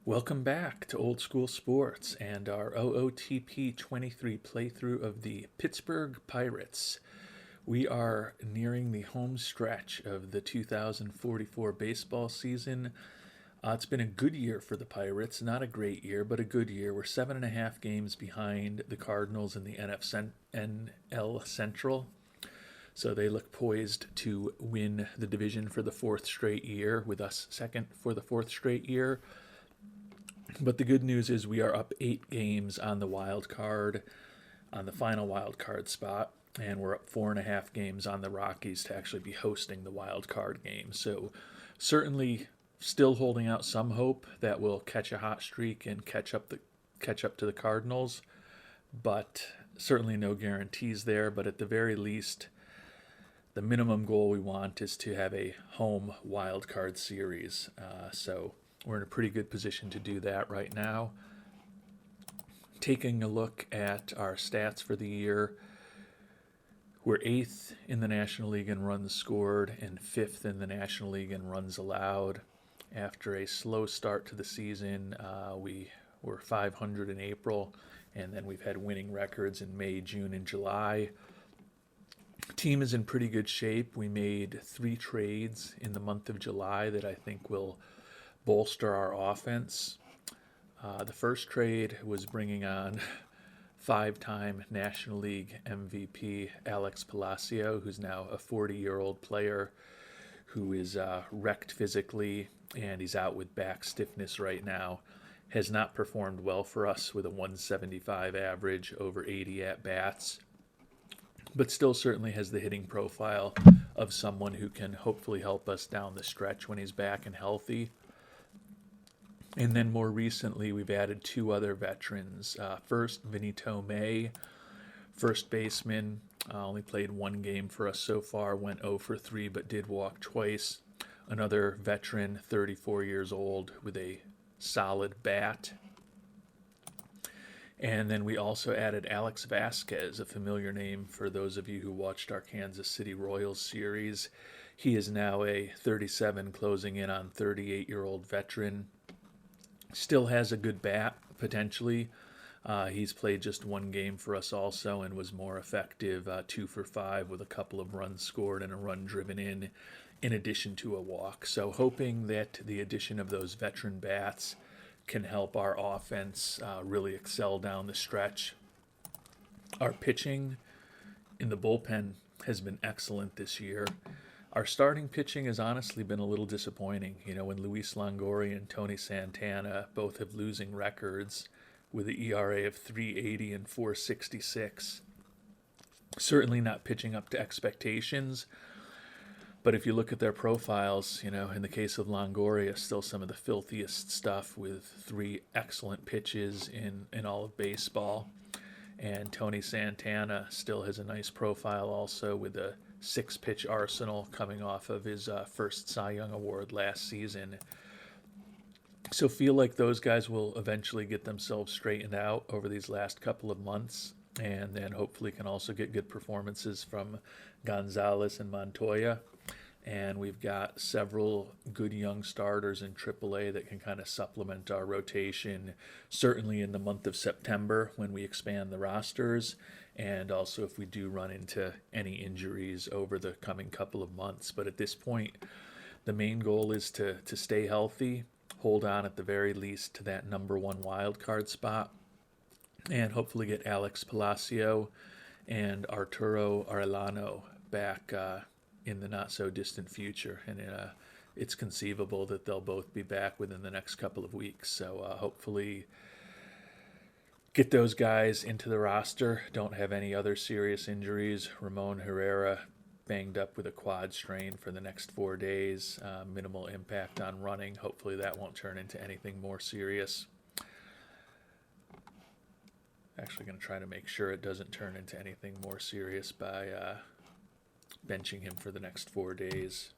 Welcome back to Old School Sports and our OOTP 23 playthrough of the Pittsburgh Pirates. We are nearing the home stretch of the 2044 baseball season. It's been a good year for the Pirates. Not a great year, but a good year. We're 7.5 games behind the Cardinals in the NL Central. So they look poised to win the division for the fourth straight year, with us second for the fourth straight year. But the good news is we are up 8 games on the wild card, on the final wild card spot, and we're up 4.5 games on the Rockies to actually be hosting the wild card game. So certainly still holding out some hope that we'll catch a hot streak and catch up to the Cardinals, but certainly no guarantees there. But at the very least, the minimum goal we want is to have a home wild card series. So we're in a pretty good position to do that right now. Taking a look at our stats for the year, we're 8th in the National League in runs scored and 5th in the National League in runs allowed. After a slow start to the season, we were 500 in April, and then we've had winning records in May, June, and July. Team is in pretty good shape. We made 3 trades in the month of July that I think will bolster our offense. The first trade was bringing on 5-time National League MVP Alex Palacio, who's now a 40-year-old player who is wrecked physically, and he's out with back stiffness right now. Has not performed well for us with a 175 average, over 80 at-bats, but still certainly has the hitting profile of someone who can hopefully help us down the stretch when he's back and healthy. And then more recently, we've added 2 other veterans. First, Vinny Tomei, first baseman, only played 1 game for us so far, went 0 for 3, but did walk twice. Another veteran, 34 years old, with a solid bat. And then we also added Alex Vasquez, a familiar name for those of you who watched our Kansas City Royals series. He is now a 37, closing in on 38-year-old veteran. Still has a good bat, potentially. He's played just 1 game for us also and was more effective, 2 for 5 with a couple of runs scored and a run driven in addition to a walk. So hoping that the addition of those veteran bats can help our offense really excel down the stretch. Our pitching in the bullpen has been excellent this year. Our starting pitching has honestly been a little disappointing. You know, when Luis Longoria and Tony Santana both have losing records with an ERA of 3.80 and 4.66. Certainly not pitching up to expectations. But if you look at their profiles, you know, in the case of Longoria, still some of the filthiest stuff with 3 excellent pitches in all of baseball. And Tony Santana still has a nice profile also with a 6-pitch arsenal coming off of his first Cy Young Award last season. So feel like those guys will eventually get themselves straightened out over these last couple of months, and then hopefully can also get good performances from Gonzalez and Montoya. And we've got several good young starters in AAA that can kind of supplement our rotation, certainly in the month of September when we expand the rosters, and also if we do run into any injuries over the coming couple of months. But at this point, the main goal is to stay healthy, hold on at the very least to that number 1 wild card spot, and hopefully get Alex Palacio and Arturo Arellano back in the not-so-distant future. And it's conceivable that they'll both be back within the next couple of weeks. So hopefully get those guys into the roster. Don't have any other serious injuries. Ramon Herrera banged up with a quad strain for the next 4 days. Minimal impact on running. Hopefully that won't turn into anything more serious. Actually going to try to make sure it doesn't turn into anything more serious by benching him for the next 4 days.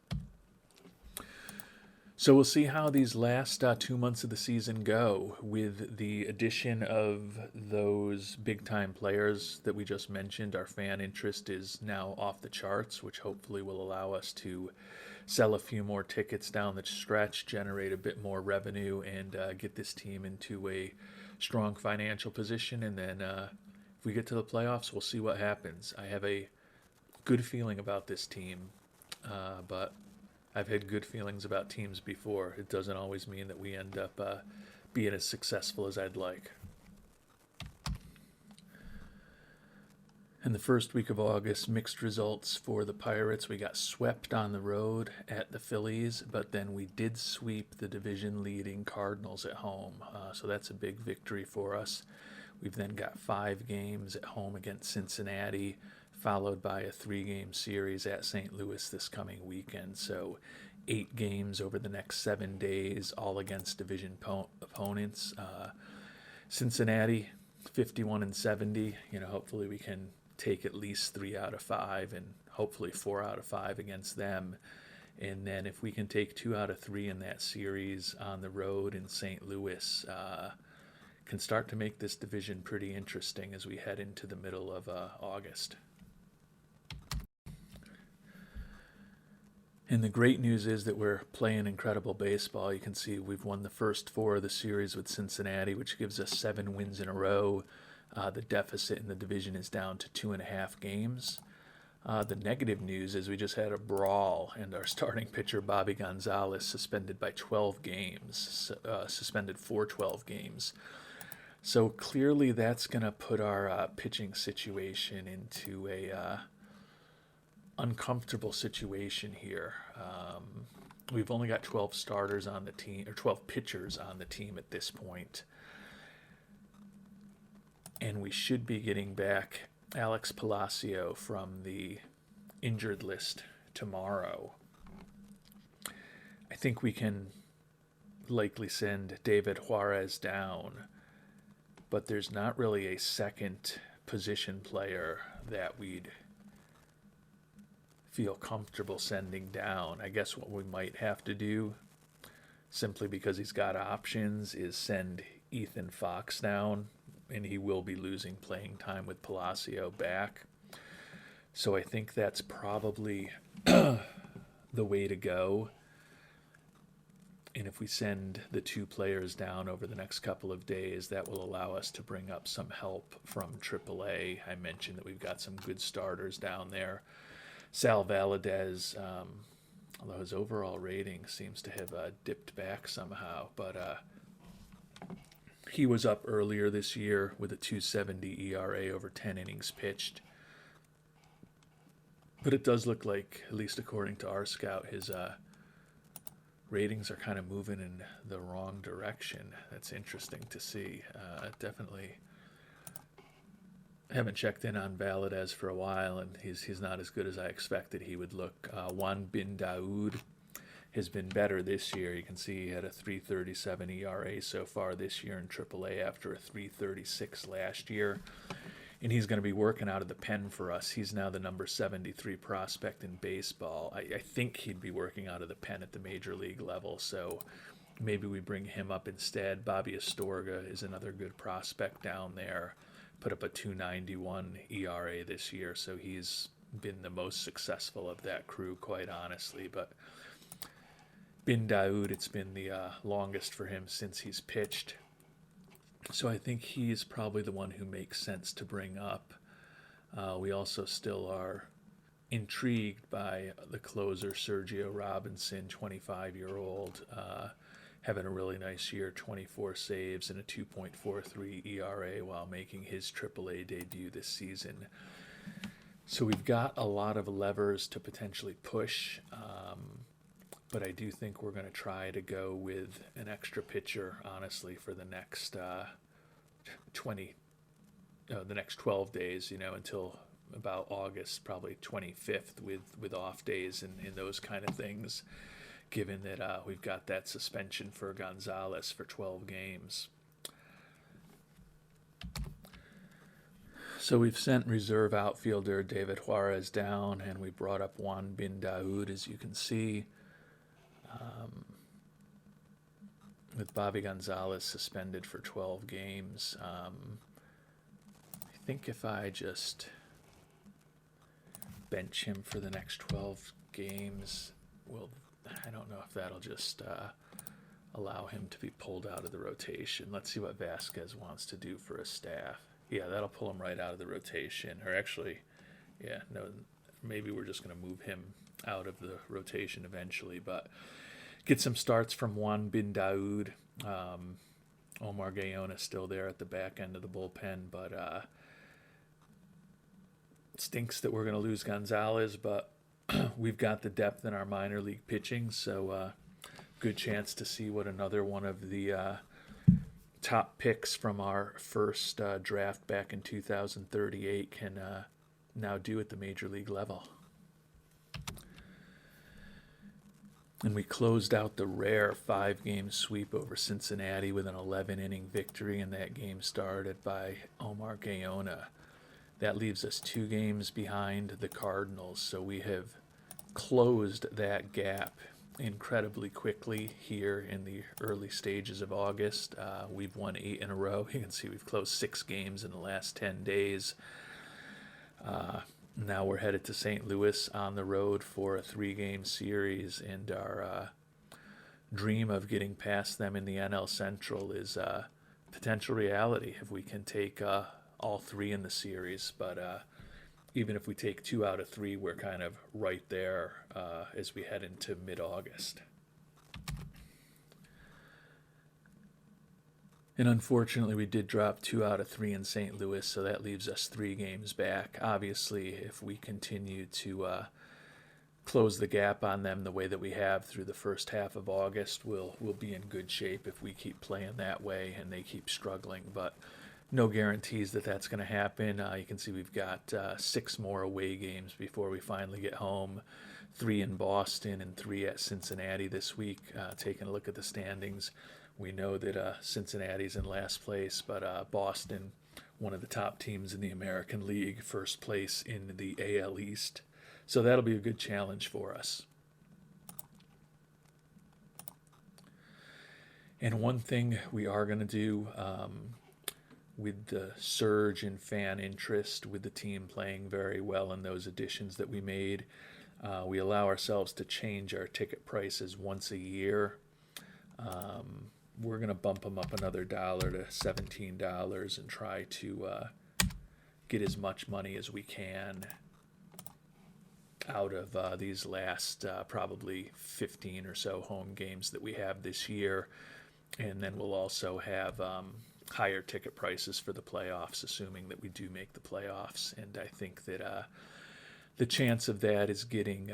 So we'll see how these last 2 months of the season go with the addition of those big-time players that we just mentioned. Our fan interest is now off the charts, which hopefully will allow us to sell a few more tickets down the stretch, generate a bit more revenue, and get this team into a strong financial position. And then if we get to the playoffs, we'll see what happens. I have a good feeling about this team, but I've had good feelings about teams before. It doesn't always mean that we end up being as successful as I'd like. In the first week of August, mixed results for the Pirates. We got swept on the road at the Phillies, but then we did sweep the division-leading Cardinals at home. So that's a big victory for us. We've then got 5 games at home against Cincinnati, followed by a 3-game series at St. Louis this coming weekend. So 8 games over the next 7 days, all against division opponents. Cincinnati, 51-70. Hopefully we can take at least 3 out of 5 and hopefully 4 out of 5 against them. And then if we can take 2 out of 3 in that series on the road in St. Louis, can start to make this division pretty interesting as we head into the middle of August. And the great news is that we're playing incredible baseball. You can see we've won the first 4 of the series with Cincinnati, which gives us 7 wins in a row. The deficit in the division is down to 2.5 games. The negative news is we just had a brawl, and our starting pitcher, Bobby Gonzalez, suspended by 12 games, suspended for 12 games. So clearly that's going to put our pitching situation into a uncomfortable situation here. We've only got 12 starters on the team, or 12 pitchers on the team at this point. And we should be getting back Alex Palacio from the injured list tomorrow. I think we can likely send David Juarez down, but there's not really a second position player that we'd feel comfortable sending down. I guess what we might have to do, simply because he's got options, is send Ethan Fox down, and he will be losing playing time with Palacio back. So I think that's probably the way to go. And if we send the 2 players down over the next couple of days, that will allow us to bring up some help from AAA. I mentioned that we've got some good starters down there. Sal Valadez, although his overall rating seems to have dipped back somehow, but he was up earlier this year with a 2.70 ERA over 10 innings pitched. But it does look like, at least according to our scout, his ratings are kind of moving in the wrong direction. That's interesting to see. Definitely haven't checked in on Valadez for a while, and he's not as good as I expected he would look. Juan Bin Daoud has been better this year. You can see he had a 3.37 ERA so far this year in AAA after a 3.36 last year. And he's going to be working out of the pen for us. He's now the number 73 prospect in baseball. I think he'd be working out of the pen at the major league level, so maybe we bring him up instead. Bobby Astorga is another good prospect down there. Put up a 2.91 ERA this year, so he's been the most successful of that crew, quite honestly. But Bin Daoud, it's been the longest for him since he's pitched. So I think he's probably the one who makes sense to bring up. We also still are intrigued by the closer, Sergio Robinson, 25-year-old, having a really nice year, 24 saves and a 2.43 ERA while making his AAA debut this season. So we've got a lot of levers to potentially push, but I do think we're going to try to go with an extra pitcher, honestly, for the next the next 12 days, until about August, probably 25th, with off days and those kind of things, given that we've got that suspension for Gonzalez for 12 games. So we've sent reserve outfielder David Juarez down, and we brought up Juan Bin Daoud, as you can see. With Bobby Gonzalez suspended for 12 games. I think if I just bench him for the next 12 games, I don't know if that'll just allow him to be pulled out of the rotation. Let's see what Vasquez wants to do for a staff. Yeah, that'll pull him right out of the rotation. Or actually, yeah, no, maybe we're just going to move him out of the rotation eventually. But get some starts from Juan Bin Daoud. Omar Gaona still there at the back end of the bullpen, but stinks that we're going to lose Gonzalez, but we've got the depth in our minor league pitching, so good chance to see what another one of the top picks from our first draft back in 2038 can now do at the major league level. And we closed out the rare 5-game sweep over Cincinnati with an 11-inning victory, and that game started by Omar Gaona. That leaves us 2 games behind the Cardinals, so we have closed that gap incredibly quickly here in the early stages of August. We've won 8 in a row. You can see we've closed 6 games in the last 10 days. Now we're headed to St. Louis on the road for a 3-game series, and our dream of getting past them in the NL Central is potential reality if we can take all 3 in the series. But even if we take 2 out of 3, we're kind of right there as we head into mid-August. And unfortunately, we did drop 2 out of 3 in St. Louis, so that leaves us 3 games back. Obviously, if we continue to close the gap on them the way that we have through the first half of August, we'll be in good shape if we keep playing that way and they keep struggling. But no guarantees that that's going to happen. You can see we've got 6 more away games before we finally get home. 3 in Boston and 3 at Cincinnati this week. Taking a look at the standings, we know that Cincinnati's in last place, but Boston, one of the top teams in the American League, first place in the AL East. So that'll be a good challenge for us. And one thing we are going to do with the surge in fan interest, with the team playing very well in those additions that we made, we allow ourselves to change our ticket prices once a year. We're going to bump them up another $1 to $17 and try to get as much money as we can out of these last probably 15 or so home games that we have this year. And then we'll also have higher ticket prices for the playoffs, assuming that we do make the playoffs. And I think that the chance of that is getting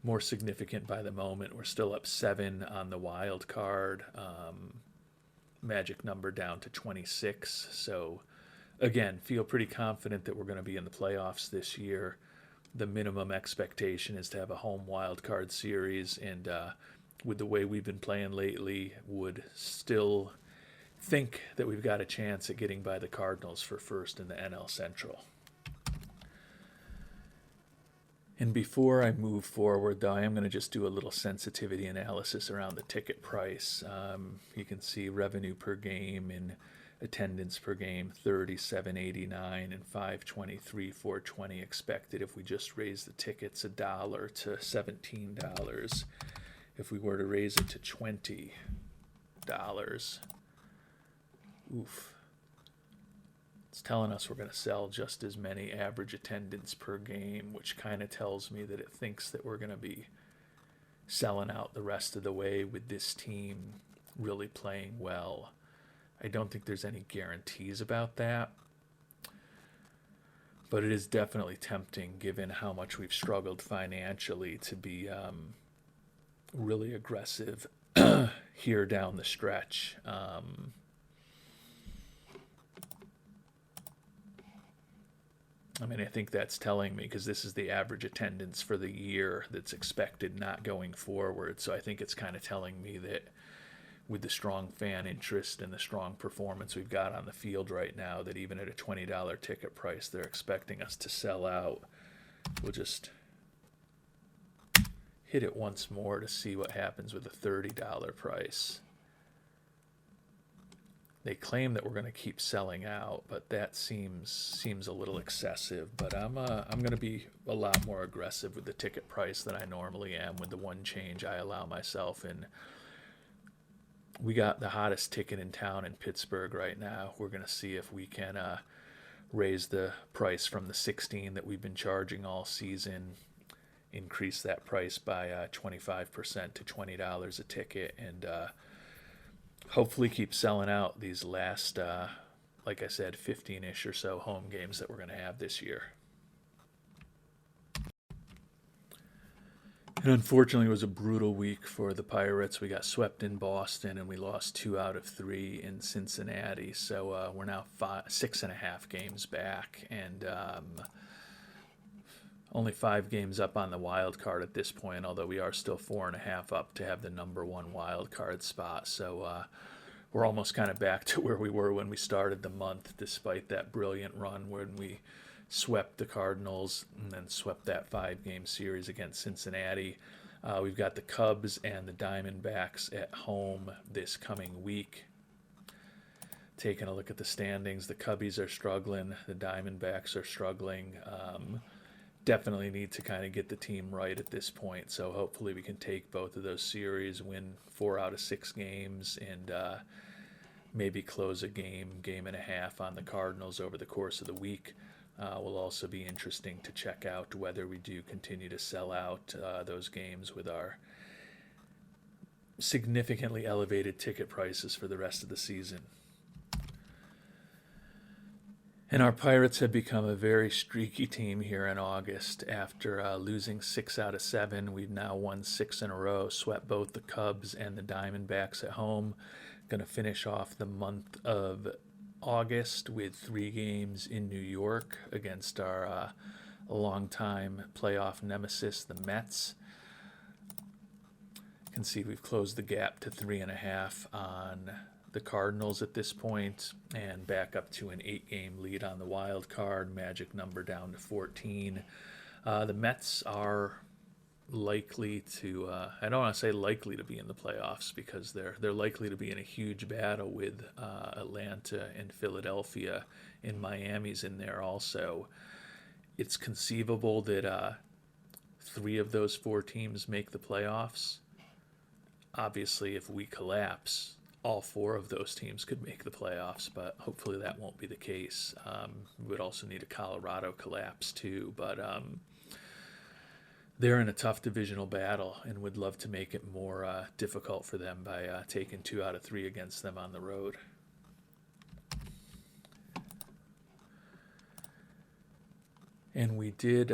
more significant by the moment. We're still up 7 on the wild card. Magic number down to 26. So again, feel pretty confident that we're going to be in the playoffs this year. The minimum expectation is to have a home wild card series, and with the way we've been playing lately, would still think that we've got a chance at getting by the Cardinals for first in the NL Central. And before I move forward, though, I am going to just do a little sensitivity analysis around the ticket price. You can see revenue per game and attendance per game, 37.89 and 523, 420 expected if we just raise the tickets $1 to $17. If we were to raise it to $20, oof. It's telling us we're going to sell just as many average attendance per game, which kind of tells me that it thinks that we're going to be selling out the rest of the way with this team really playing well. I don't think there's any guarantees about that, but it is definitely tempting, given how much we've struggled financially, to be really aggressive here down the stretch. I think that's telling me, because this is the average attendance for the year that's expected, not going forward. So I think it's kind of telling me that with the strong fan interest and the strong performance we've got on the field right now, that even at a $20 ticket price, they're expecting us to sell out. We'll just hit it once more to see what happens with a $30 price. They claim that we're going to keep selling out, but that seems a little excessive. But I'm going to be a lot more aggressive with the ticket price than I normally am with the one change I allow myself. And we got the hottest ticket in town in Pittsburgh right now. We're going to see if we can raise the price from the 16 that we've been charging all season, increase that price by 25% to $20 a ticket, and hopefully keep selling out these last, like I said, 15-ish or so home games that we're going to have this year. And unfortunately, it was a brutal week for the Pirates. We got swept in Boston, and we lost 2 out of 3 in Cincinnati. So we're now 6.5 games back, and only 5 games up on the wild card at this point, although we are still 4.5 up to have the number 1 wild card spot. So we're almost kind of back to where we were when we started the month, despite that brilliant run when we swept the Cardinals and then swept that 5-game series against Cincinnati. We've got the Cubs and the Diamondbacks at home this coming week. Taking a look at the standings, the Cubbies are struggling, the Diamondbacks are struggling. Definitely need to kind of get the team right at this point, so hopefully we can take both of those series, win 4 out of 6 games, and maybe close a game and a half on the Cardinals over the course of the week. Will also be interesting to check out whether we do continue to sell out those games with our significantly elevated ticket prices for the rest of the season. And our Pirates have become a very streaky team here in August. After losing 6 out of 7, we've now won 6 in a row, swept both the Cubs and the Diamondbacks at home. Going to finish off the month of August with 3 games in New York against our longtime playoff nemesis, the Mets. You can see we've closed the gap to 3.5 on the Cardinals at this point, and back up to an 8-game lead on the wild card. Magic number down to 14. The Mets are likely to, I don't want to say likely to be in the playoffs, because they're likely to be in a huge battle with Atlanta and Philadelphia, and Miami's in there also. It's conceivable that 3 of those 4 teams make the playoffs. Obviously, if we collapse, all 4 of those teams could make the playoffs, but hopefully that won't be the case. We would also need a Colorado collapse too, but they're in a tough divisional battle and would love to make it more difficult for them by taking 2 out of 3 against them on the road. And we did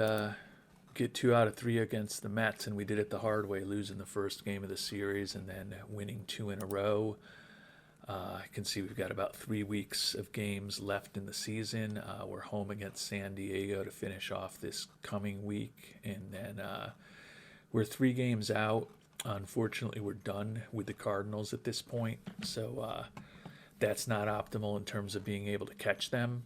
get 2 out of 3 against the Mets, and we did it the hard way, losing the first game of the series and then winning 2 in a row. I can see we've got about 3 weeks of games left in the season. We're home against San Diego to finish off this coming week, and then we're 3 games out. Unfortunately, we're done with the Cardinals at this point, so that's not optimal in terms of being able to catch them.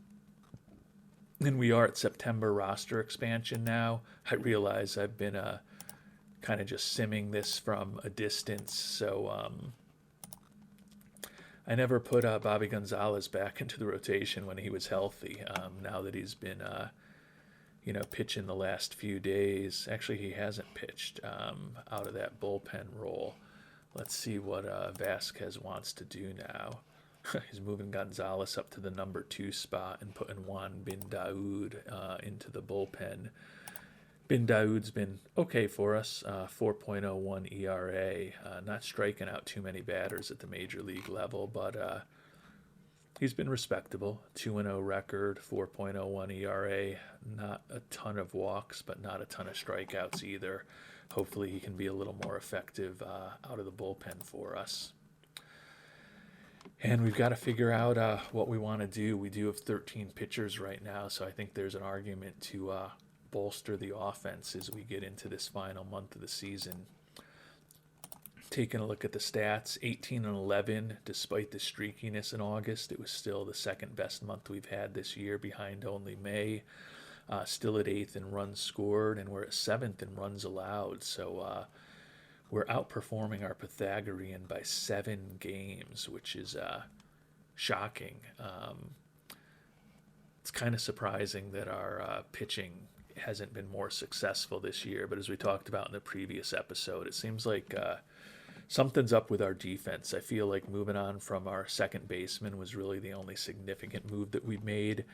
And we are at September roster expansion now. I realize I've been kind of just simming this from a distance, so I never put Bobby Gonzalez back into the rotation when he was healthy. Now that he's been, pitching the last few days. Actually, he hasn't pitched out of that bullpen role. Let's see what Vasquez wants to do now. He's moving Gonzalez up to the number 2 spot and putting Juan Bin Daoud into the bullpen. Bin Daoud's been okay for us, 4.01 ERA, not striking out too many batters at the major league level, but he's been respectable. 2-0 record, 4.01 ERA, not a ton of walks, but not a ton of strikeouts either. Hopefully he can be a little more effective out of the bullpen for us. And we've got to figure out what we want to do. We do have 13 pitchers right now, so I think there's an argument to bolster the offense as we get into this final month of the season. Taking a look at the stats, 18-11, despite the streakiness in August, it was still the second best month we've had this year, behind only May. Still at 8th in runs scored, and we're at 7th in runs allowed. So we're outperforming our Pythagorean by 7 games, which is shocking. It's kind of surprising that our pitching hasn't been more successful this year. But as we talked about in the previous episode, it seems like something's up with our defense. I feel like moving on from our second baseman was really the only significant move that we made.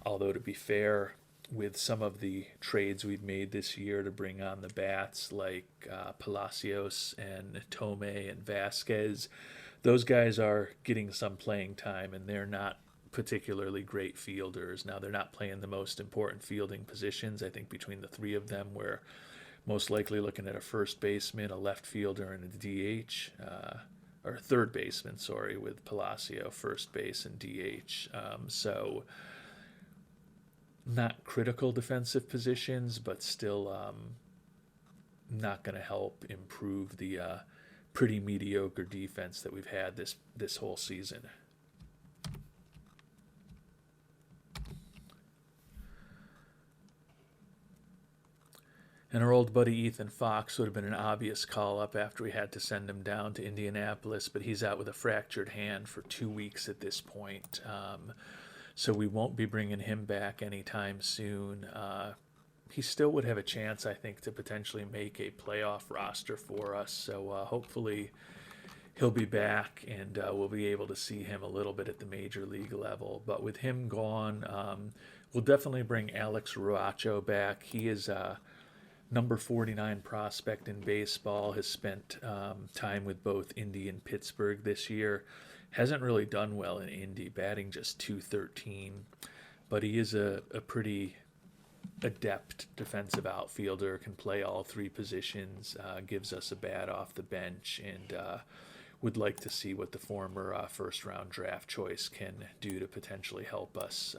Although, to be fair, with some of the trades we've made this year to bring on the bats, like Palacios and Tome and Vasquez, those guys are getting some playing time, and they're not particularly great fielders. Now, they're not playing the most important fielding positions. I think between the three of them, we're most likely looking at a first baseman, a left fielder, and a DH, or third baseman, sorry, with Palacio, first base, and DH. So not critical defensive positions, but still not going to help improve the pretty mediocre defense that we've had this whole season. And our old buddy Ethan Fox would have been an obvious call-up after we had to send him down to Indianapolis, but he's out with a fractured hand for 2 weeks at this point. So we won't be bringing him back anytime soon. He still would have a chance, I think, to potentially make a playoff roster for us. So hopefully he'll be back, and we'll be able to see him a little bit at the major league level. But with him gone, we'll definitely bring Alex Ruacho back. He is number 49 prospect in baseball, has spent time with both Indy and Pittsburgh this year. Hasn't really done well in Indy, batting just .213, but he is a pretty adept defensive outfielder, can play all three positions, gives us a bat off the bench, and would like to see what the former first-round draft choice can do to potentially help us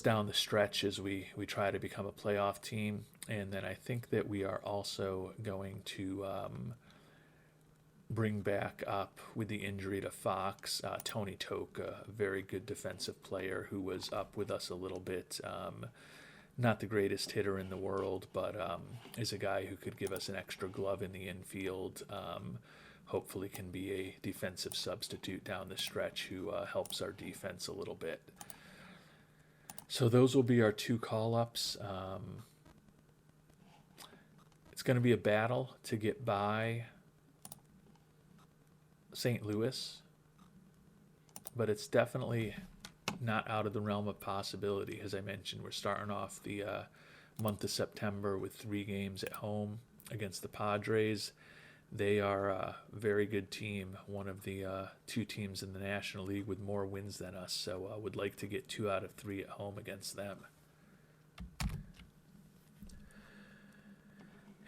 down the stretch as we try to become a playoff team. And then I think that we are also going to bring back up, with the injury to Fox, Tony Toka, a very good defensive player who was up with us a little bit. Not the greatest hitter in the world, but is a guy who could give us an extra glove in the infield. Hopefully can be a defensive substitute down the stretch who helps our defense a little bit. So those will be our two call-ups. It's going to be a battle to get by St. Louis, but it's definitely not out of the realm of possibility. As I mentioned, we're starting off the month of September with 3 games at home against the Padres. They are a very good team, one of the 2 teams in the National League with more wins than us, so I would like to get 2 out of 3 at home against them.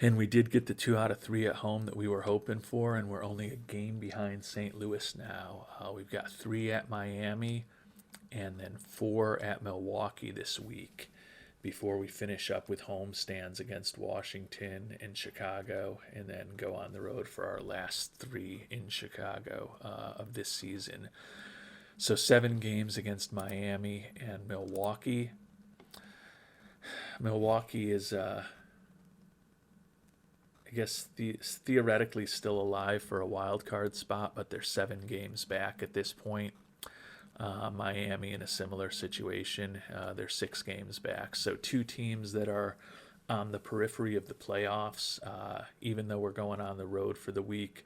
And we did get the 2 out of 3 at home that we were hoping for, and we're only a game behind St. Louis now. We've got 3 at Miami and then 4 at Milwaukee this week before we finish up with homestands against Washington and Chicago, and then go on the road for our last 3 in Chicago of this season. So 7 games against Miami and Milwaukee. Milwaukee is, I guess, theoretically still alive for a wild card spot, but they're 7 games back at this point. Miami in a similar situation. They're 6 games back. So 2 teams that are on the periphery of the playoffs, even though we're going on the road for the week,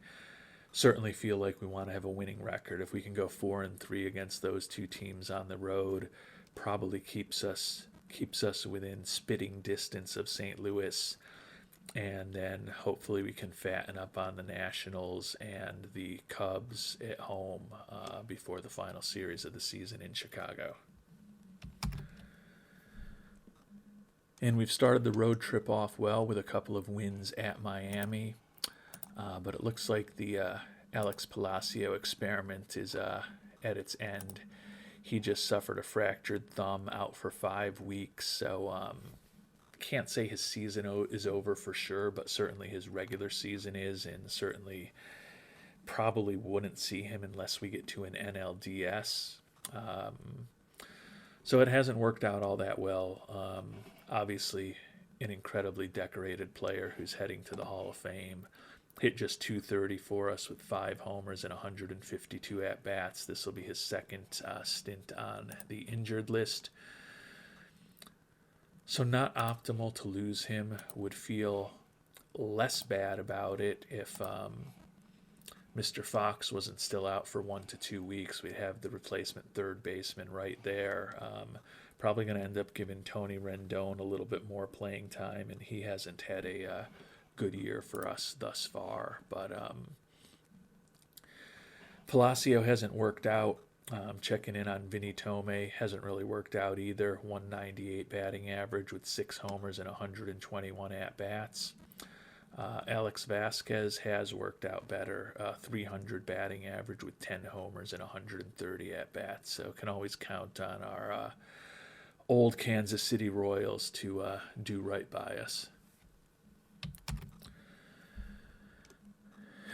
certainly feel like we want to have a winning record. If we can go 4-3 against those 2 teams on the road, probably keeps us within spitting distance of St. Louis. And then hopefully we can fatten up on the Nationals and the Cubs at home before the final series of the season in Chicago. And we've started the road trip off well with a couple of wins at Miami. But it looks like the Alex Palacio experiment is at its end. He just suffered a fractured thumb, out for 5 weeks. So can't say his season is over for sure, but certainly his regular season is, and certainly probably wouldn't see him unless we get to an NLDS. So it hasn't worked out all that well. Obviously, an incredibly decorated player who's heading to the Hall of Fame. hit just 230 for us with 5 homers and 152 at-bats. This will be his second stint on the injured list. So not optimal to lose him. Would feel less bad about it if Mr. Fox wasn't still out for 1 to 2 weeks. We'd have the replacement third baseman right there. Probably going to end up giving Tony Rendon a little bit more playing time, and he hasn't had a good year for us thus far. But Palacio hasn't worked out. Checking in on Vinny Tomei, hasn't really worked out either. 198 batting average with 6 homers and 121 at-bats. Alex Vasquez has worked out better, 300 batting average with 10 homers and 130 at-bats. So can always count on our old Kansas City Royals to do right by us.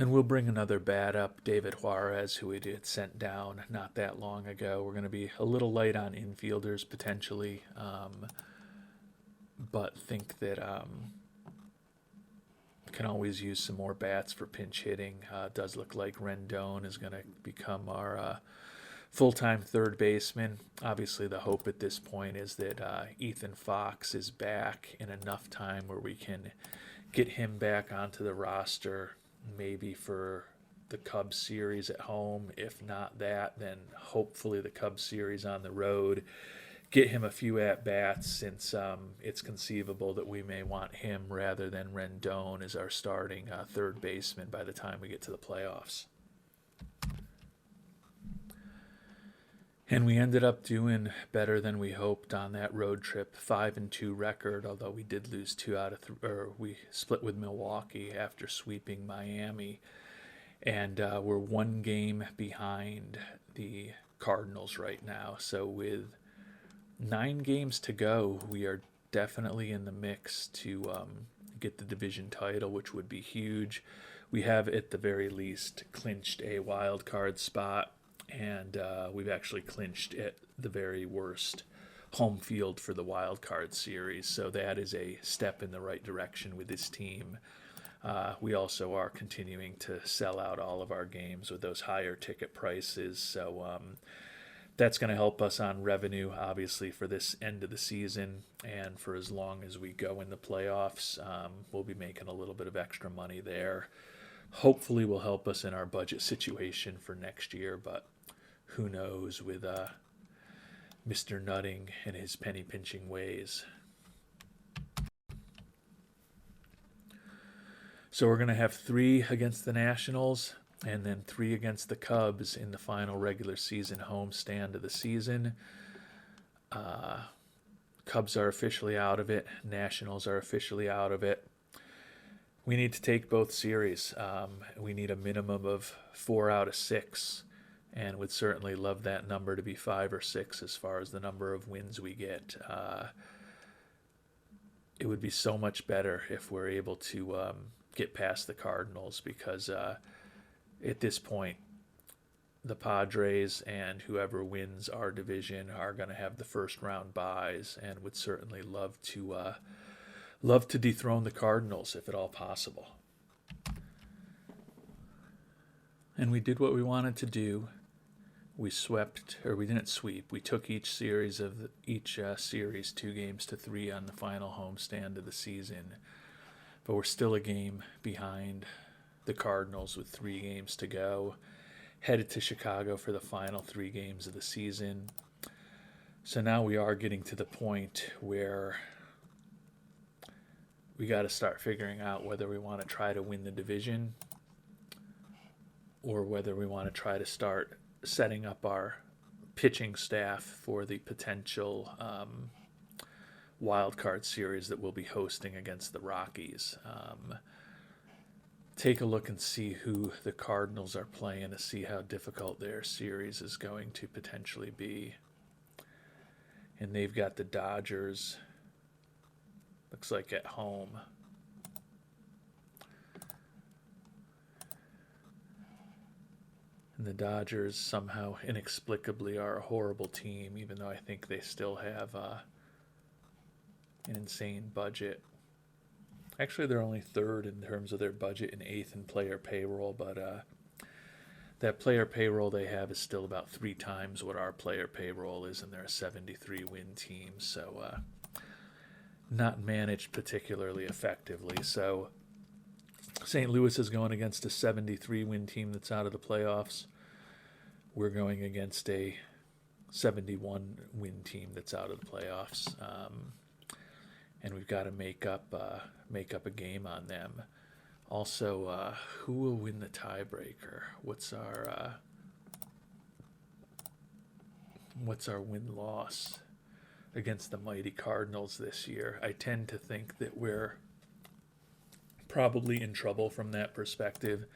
And we'll bring another bat up, David Juarez, who we did sent down not that long ago. We're going to be a little light on infielders potentially, but think that can always use some more bats for pinch hitting. Does look like Rendon is going to become our full-time third baseman. Obviously, the hope at this point is that Ethan Fox is back in enough time where we can get him back onto the roster, maybe for the Cubs series at home. If not that, then hopefully the Cubs series on the road. Get him a few at-bats, since it's conceivable that we may want him rather than Rendon as our starting third baseman by the time we get to the playoffs. And we ended up doing better than we hoped on that road trip. 5-2 record, although we did lose 2 out of 3, or we split with Milwaukee after sweeping Miami. And we're 1 game behind the Cardinals right now. So with 9 games to go, we are definitely in the mix to get the division title, which would be huge. We have, at the very least, clinched a wild card spot, and we've actually clinched, at the very worst, home field for the wild card series. So that is a step in the right direction with this team. We also are continuing to sell out all of our games with those higher ticket prices. So that's going to help us on revenue, obviously, for this end of the season. And for as long as we go in the playoffs, we'll be making a little bit of extra money there. Hopefully will help us in our budget situation for next year, but who knows with Mr. Nutting and his penny-pinching ways. So we're going to have 3 against the Nationals and then 3 against the Cubs in the final regular season homestand of the season. Cubs are officially out of it. Nationals are officially out of it. We need to take both series. We need a minimum of 4 out of 6, and would certainly love that number to be 5 or 6 as far as the number of wins we get. It would be so much better if we're able to get past the Cardinals, because at this point, the Padres and whoever wins our division are going to have the first round byes, and would certainly love to dethrone the Cardinals if at all possible. And we did what we wanted to do. We didn't sweep. We took each series 2 games to 3 on the final homestand of the season. But we're still a game behind the Cardinals with 3 games to go. Headed to Chicago for the final 3 games of the season. So now we are getting to the point where we got to start figuring out whether we want to try to win the division or whether we want to try to start setting up our pitching staff for the potential wild card series that we'll be hosting against the Rockies. Take a look and see who the Cardinals are playing to see how difficult their series is going to potentially be. And they've got the Dodgers, looks like, at home. And the Dodgers somehow inexplicably are a horrible team, even though I think they still have an insane budget. Actually, they're only third in terms of their budget and eighth in player payroll, but that player payroll they have is still about 3 times what our player payroll is, and they're a 73 win team, so not managed particularly effectively. So St. Louis is going against a 73 win team that's out of the playoffs. We're going against a 71 win team that's out of the playoffs, and we've got to make up a game on them. Also, who will win the tiebreaker? What's our win-loss against the mighty Cardinals this year? I tend to think that we're probably in trouble from that perspective.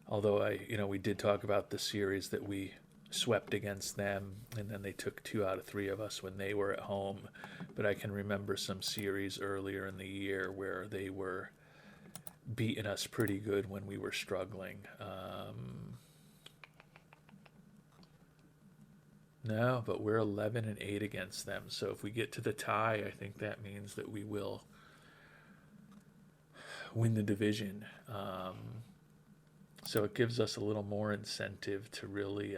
Although we did talk about the series that we swept against them, and then they took 2 out of 3 of us when they were at home. But I can remember some series earlier in the year where they were beating us pretty good when we were struggling. No, but we're 11-8 against them. So if we get to the tie, I think that means that we will win the division. So it gives us a little more incentive to really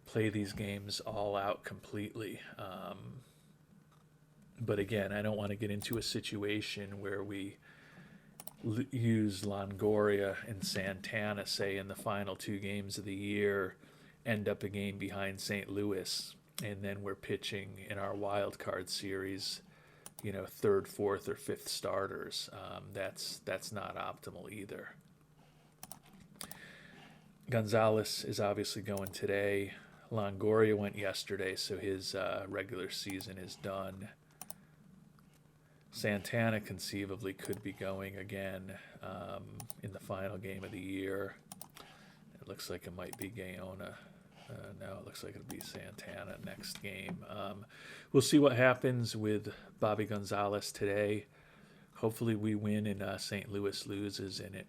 play these games all out completely. But again, I don't want to get into a situation where we use Longoria and Santana, say, in the final 2 games of the year, end up a game behind St. Louis, and then we're pitching in our wild card series, 3rd, 4th, or 5th starters. That's not optimal either. Gonzalez is obviously going today. Longoria went yesterday, so his regular season is done. Santana conceivably could be going again in the final game of the year. It looks like it might be Gaona. No, it looks like it'll be Santana next game. We'll see what happens with Bobby Gonzalez today. Hopefully we win and St. Louis loses, and it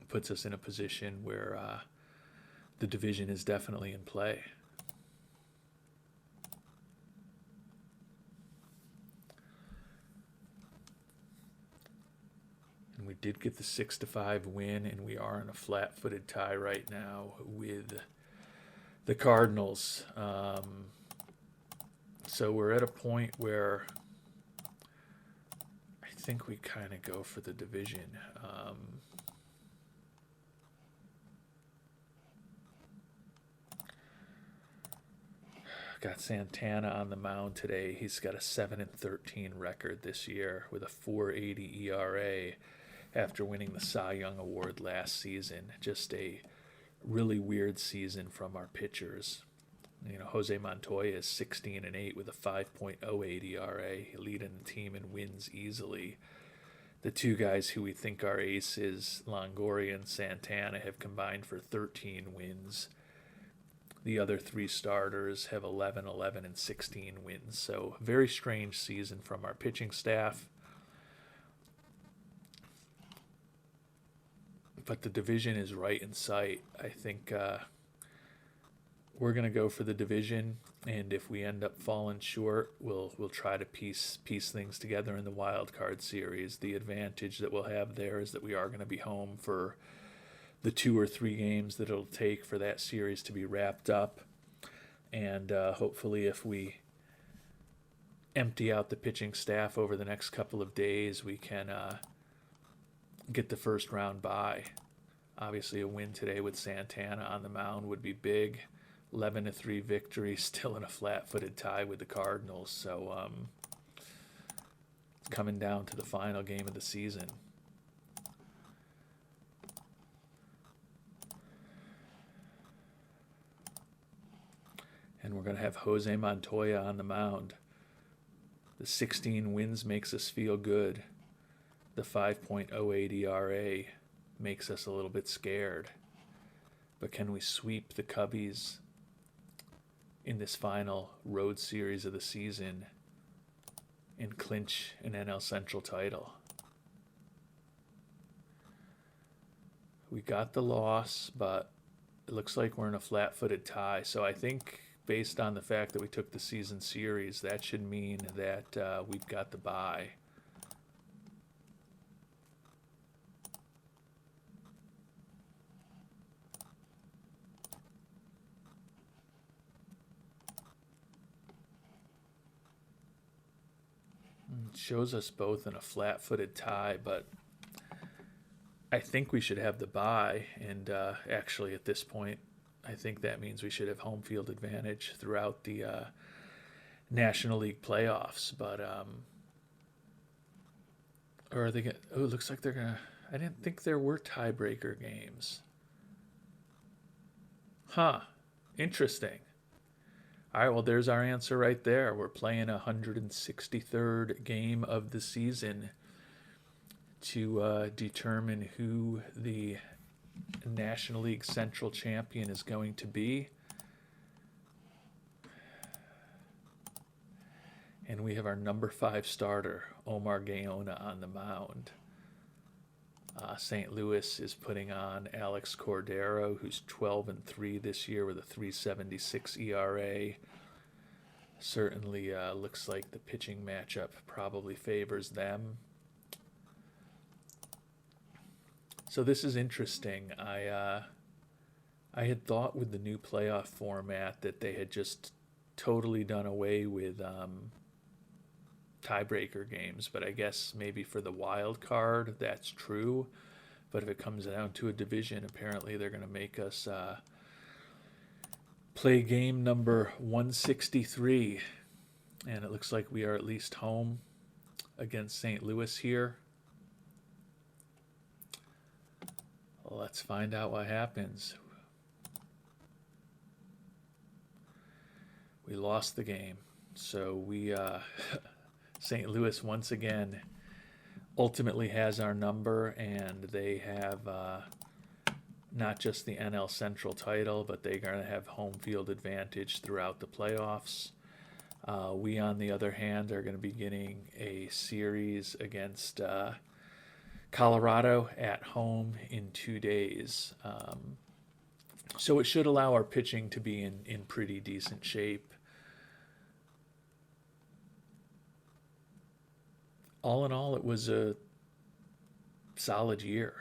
puts us in a position where the division is definitely in play. And we did get the 6-5 win, and we are in a flat-footed tie right now with the Cardinals. So we're at a point where I think we kind of go for the division. Got Santana on the mound today. He's got a 7-13 record this year with a 4.80 ERA after winning the Cy Young Award last season. Just a really weird season from our pitchers. Jose Montoya is 16-8 with a 5.08 ERA, leading the team in wins easily. The 2 guys who we think are aces, Longoria and Santana, have combined for 13 wins. The other 3 starters have 11, 11, and 16 wins. So very strange season from our pitching staff. But the division is right in sight. I think we're going to go for the division, and if we end up falling short, we'll try to piece things together in the wild card series. The advantage that we'll have there is that we are going to be home for the 2 or 3 games that it'll take for that series to be wrapped up, and hopefully if we empty out the pitching staff over the next couple of days, we can get the first round bye. Obviously a win today with Santana on the mound would be big. 11-3 victory, still in a flat-footed tie with the Cardinals. So coming down to the final game of the season. And we're going to have Jose Montoya on the mound. The 16 wins makes us feel good. The 5.08 ERA makes us a little bit scared. But can we sweep the Cubbies in this final road series of the season and clinch an NL Central title? We got the loss, but it looks like we're in a flat-footed tie. So I think based on the fact that we took the season series, that should mean that we've got the bye. It shows us both in a flat-footed tie, but I think we should have the bye, and actually at this point, I think that means we should have home field advantage throughout the National League playoffs. But or are they gonna? Oh, it looks like they're gonna. I didn't think there were tiebreaker games. Huh? Interesting. All right. Well, there's our answer right there. We're playing a 163rd game of the season to determine who the National League Central champion is going to be. And we have our number 5 starter, Omar Gaona, on the mound. St. Louis is putting on Alex Cordero, who's 12-3 this year with a 3.76 ERA. Certainly looks like the pitching matchup probably favors them. So this is interesting. I had thought with the new playoff format that they had just totally done away with tiebreaker games, but I guess maybe for the wild card that's true. But if it comes down to a division, apparently they're going to make us play game number 163, and it looks like we are at least home against St. Louis here. Let's find out what happens. We lost the game, so we St. Louis once again ultimately has our number, and they have not just the NL Central title, but they're going to have home field advantage throughout the playoffs. We, on the other hand, are going to be getting a series against Colorado at home in 2 days. So it should allow our pitching to be in pretty decent shape. All in all, it was a solid year.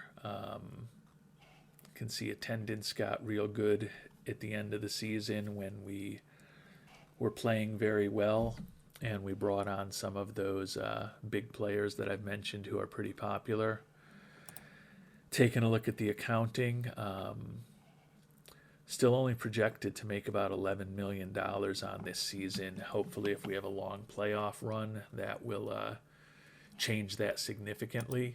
Can see attendance got real good at the end of the season when we were playing very well, and we brought on some of those big players that I've mentioned who are pretty popular. Taking a look at the accounting, still only projected to make about $11 million on this season. Hopefully, if we have a long playoff run, that will change that significantly.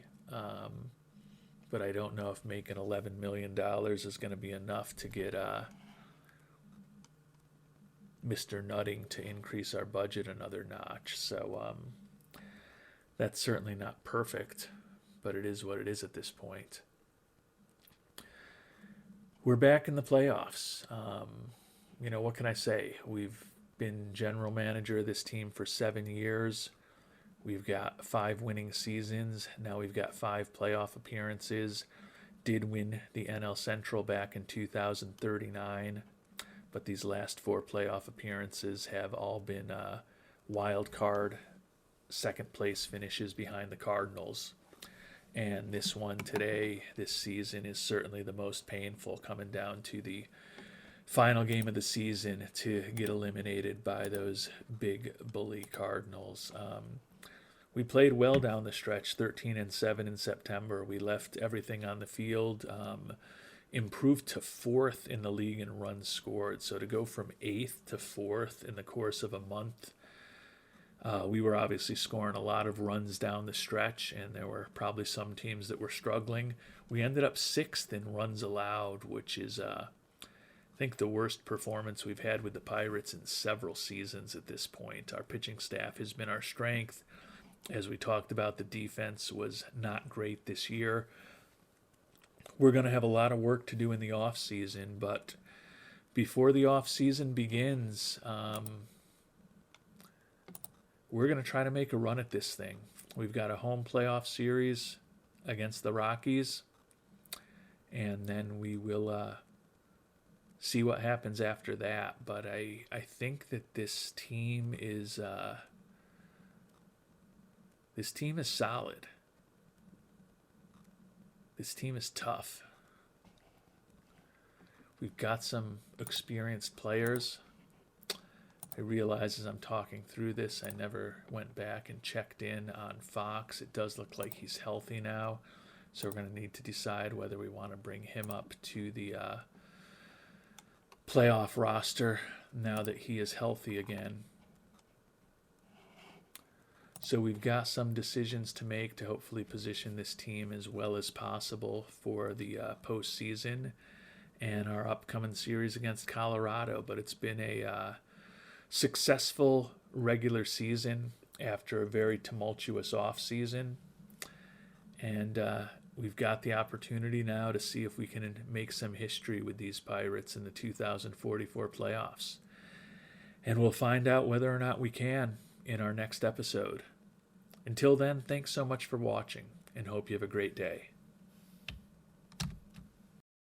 But I don't know if making $11 million is going to be enough to get Mr. Nutting to increase our budget another notch. So that's certainly not perfect, but it is what it is at this point. We're back in the playoffs. What can I say? We've been general manager of this team for 7 years. We've got 5 winning seasons. Now we've got 5 playoff appearances. Did win the NL Central back in 2039, but these last 4 playoff appearances have all been wild card, second place finishes behind the Cardinals. And this one today, this season, is certainly the most painful, coming down to the final game of the season to get eliminated by those big bully Cardinals. We played well down the stretch, 13-7 in September. We left everything on the field, improved to 4th in the league in runs scored. So to go from 8th to 4th in the course of a month, we were obviously scoring a lot of runs down the stretch, and there were probably some teams that were struggling. We ended up 6th in runs allowed, which is, I think, the worst performance we've had with the Pirates in several seasons at this point. Our pitching staff has been our strength. As we talked about, the defense was not great this year. We're going to have a lot of work to do in the off season, but before the off season begins, we're going to try to make a run at this thing. We've got a home playoff series against the Rockies, and then we will see what happens after that. But I think that this team is solid. This team is tough. We've got some experienced players. I realize as I'm talking through this, I never went back and checked in on Fox. It does look like he's healthy now, so we're going to need to decide whether we want to bring him up to the playoff roster now that he is healthy again. So we've got some decisions to make to hopefully position this team as well as possible for the postseason and our upcoming series against Colorado. But it's been a successful regular season after a very tumultuous offseason. And we've got the opportunity now to see if we can make some history with these Pirates in the 2044 playoffs. And we'll find out whether or not we can in our next episode. Until then, thanks so much for watching, and hope you have a great day.